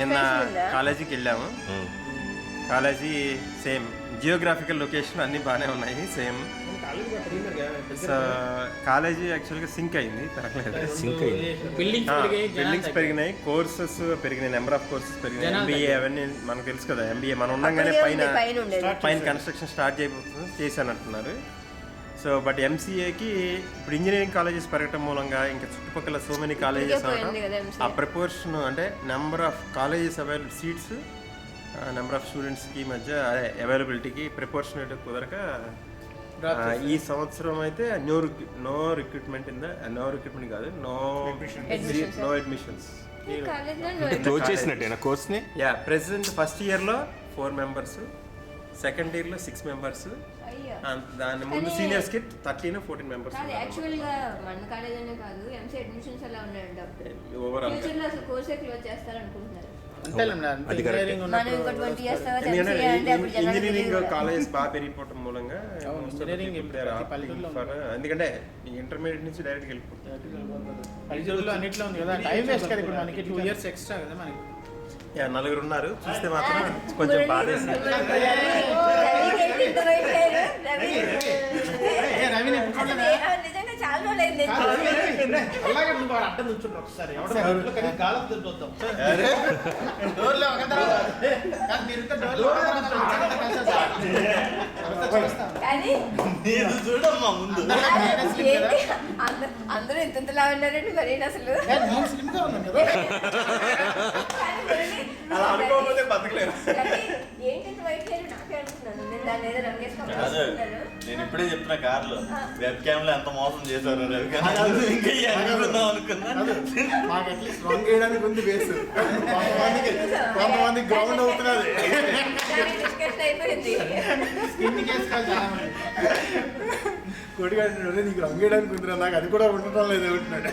నిన్న కాలేజీకి వెళ్ళాము. కాలేజీ సేమ్ జియోగ్రాఫికల్ లొకేషన్ అన్నీ బాగానే ఉన్నాయి సేమ్. సో కాలేజీ యాక్చువల్గా సింక్ అయింది, బిల్డింగ్స్ పెరిగినాయి, కోర్సెస్ పెరిగినాయి, నెంబర్ ఆఫ్ కోర్సెస్ పెరిగినాయి. ఎంబీఏ అవన్నీ మనకు తెలుసు కదా, ఎంబీఏ మనం ఉండగానే పైన కన్స్ట్రక్షన్ స్టార్ట్ చేశానంటున్నారు. సో బట్ ఎంసీఏకి ఇప్పుడు ఇంజనీరింగ్ కాలేజెస్ పెరగటం మూలంగా ఇంకా చుట్టుపక్కల సో మెనీ కాలేజెస్ అవడం, ఆ ప్రపోర్షన్ అంటే number of colleges available seats number of స్టూడెంట్స్కి మధ్య అవైలబిలిటీకి ప్రపోర్షనేట్ కుదరక ఈ సంవత్సరం అయితే నో రిక్రూట్మెంట్ కాదు, నో అడ్మిషన్స్. ప్రెసిడెంట్ ఫస్ట్ ఇయర్లో 4 members, సెకండ్ ఇయర్లో 6 members, దాని ముందు సీనియర్స్ కి 13-14 members. యాక్చువల్గా మన కాలేజ్ అనే కాదు, ఎంసీ అడ్మిషన్స్ అలా ఉన్నాయంట. ఫ్యూచర్లో అసలు కోర్సే క్లోజ్ చేస్తారనుకుంటున్నారు. ఇంజనీరింగ్ కాలేజెస్ బాగా పెరిగిపోవటం మూలంగా ఎందుకంటే ఇంటర్మీడియట్ నుంచి డైరెక్ట్ వెళ్ళిపోతుంది. నలుగురు ఉన్నారు, చూస్తే మాత్రం కొంచెం బాధేస్తుంది. అందరూ ఎంతలా ఉన్నారండి మరి అసలు నేను ఇప్పుడే చెప్పిన కార్లో వెబ్ క్యామ్ లో ఎంత మోసం చేశారు కొంతమంది గ్రౌండ్ అవుతున్నది. కొడిగాడు నీకు రంగేయడానికి ఉందిరా, నాకు అది కూడా ఉండటం లేదు అంటున్నాడు.